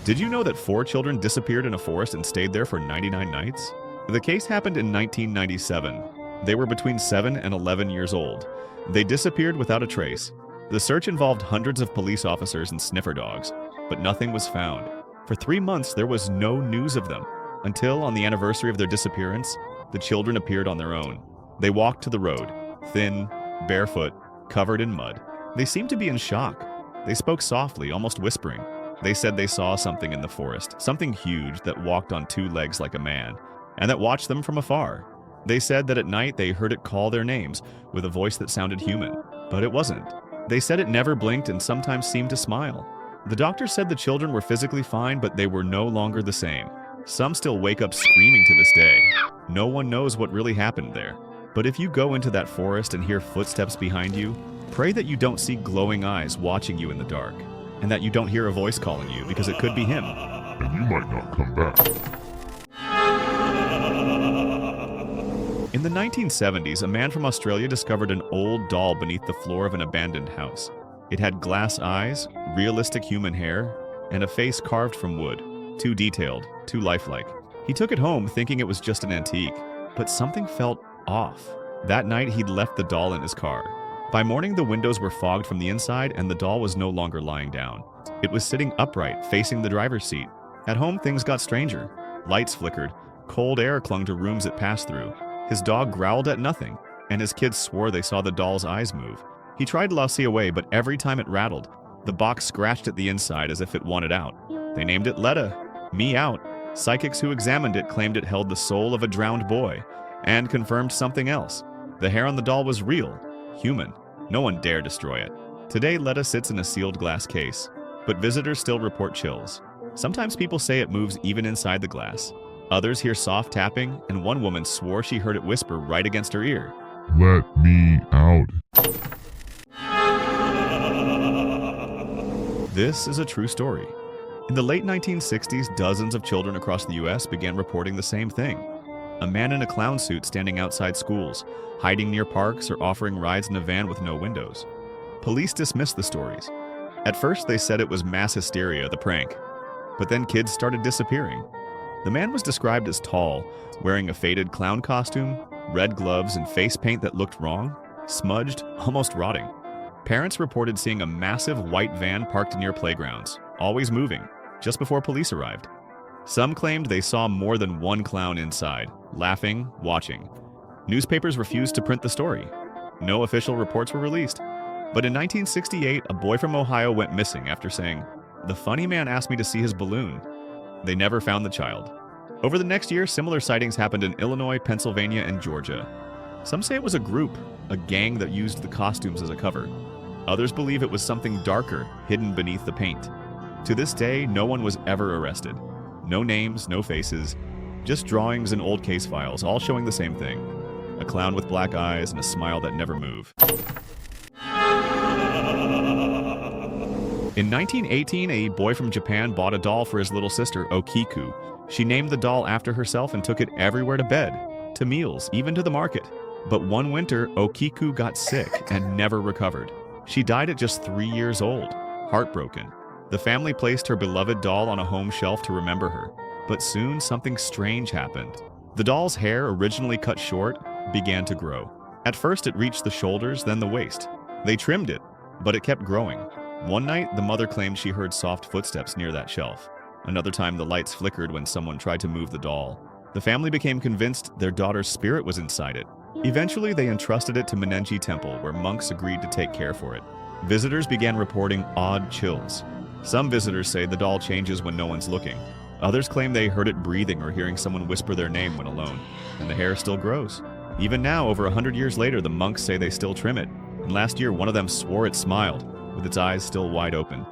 Did you know that 4 children disappeared in a forest and stayed there for 99 nights? The case happened in 1997. They were between 7 and 11 years old. They disappeared without a trace. The search involved hundreds of police officers and sniffer dogs, but nothing was found. For 3 months, there was no news of them, until on the anniversary of their disappearance, the children appeared on their own. They walked to the road, thin, barefoot, covered in mud. They seemed to be in shock. They spoke softly, almost whispering. They said they saw something in the forest, something huge that walked on 2 legs like a man, and that watched them from afar. They said that at night they heard it call their names with a voice that sounded human, but it wasn't. They said it never blinked and sometimes seemed to smile. The doctor said the children were physically fine, but they were no longer the same. Some still wake up screaming to this day. No one knows what really happened there. But if you go into that forest and hear footsteps behind you, pray that you don't see glowing eyes watching you in the dark, and that you don't hear a voice calling you, because it could be him. And you might not come back. In the 1970s, a man from Australia discovered an old doll beneath the floor of an abandoned house. It had glass eyes, realistic human hair, and a face carved from wood. Too detailed, too lifelike. He took it home thinking it was just an antique, but something felt off. That night, he'd left the doll in his car. By morning, the windows were fogged from the inside and the doll was no longer lying down. It was sitting upright, facing the driver's seat. At home, things got stranger. Lights flickered. Cold air clung to rooms it passed through. His dog growled at nothing, and his kids swore they saw the doll's eyes move. He tried to louse away, but every time it rattled, the box scratched at the inside as if it wanted out. They named it Letta, me out. Psychics who examined it claimed it held the soul of a drowned boy, and confirmed something else. The hair on the doll was real. Human. No one dare destroy it. Today, Letta sits in a sealed glass case, but visitors still report chills. Sometimes people say it moves even inside the glass. Others hear soft tapping, and one woman swore she heard it whisper right against her ear. Let me out. This is a true story. In the late 1960s, dozens of children across the US began reporting the same thing. A man in a clown suit standing outside schools, hiding near parks, or offering rides in a van with no windows. Police dismissed the stories. At first, they said it was mass hysteria, the prank. But then kids started disappearing. The man was described as tall, wearing a faded clown costume, red gloves, and face paint that looked wrong, smudged, almost rotting. Parents reported seeing a massive white van parked near playgrounds, always moving, just before police arrived. Some claimed they saw more than one clown inside, laughing, watching. Newspapers refused to print the story. No official reports were released. But in 1968, a boy from Ohio went missing after saying, "The funny man asked me to see his balloon." They never found the child. Over the next year, similar sightings happened in Illinois, Pennsylvania, and Georgia. Some say it was a group, a gang that used the costumes as a cover. Others believe it was something darker, hidden beneath the paint. To this day, no one was ever arrested. No names, no faces, just drawings and old case files, all showing the same thing. A clown with black eyes and a smile that never moved. In 1918, a boy from Japan bought a doll for his little sister, Okiku. She named the doll after herself and took it everywhere to bed, to meals, even to the market. But one winter, Okiku got sick and never recovered. She died at just 3 years old, heartbroken. The family placed her beloved doll on a home shelf to remember her. But soon, something strange happened. The doll's hair, originally cut short, began to grow. At first, it reached the shoulders, then the waist. They trimmed it, but it kept growing. One night, the mother claimed she heard soft footsteps near that shelf. Another time, the lights flickered when someone tried to move the doll. The family became convinced their daughter's spirit was inside it. Eventually, they entrusted it to Menenji Temple, where monks agreed to take care for it. Visitors began reporting odd chills. Some visitors say the doll changes when no one's looking. Others claim they heard it breathing or hearing someone whisper their name when alone. And the hair still grows. Even now, over 100 years later, the monks say they still trim it. And last year, one of them swore it smiled, with its eyes still wide open.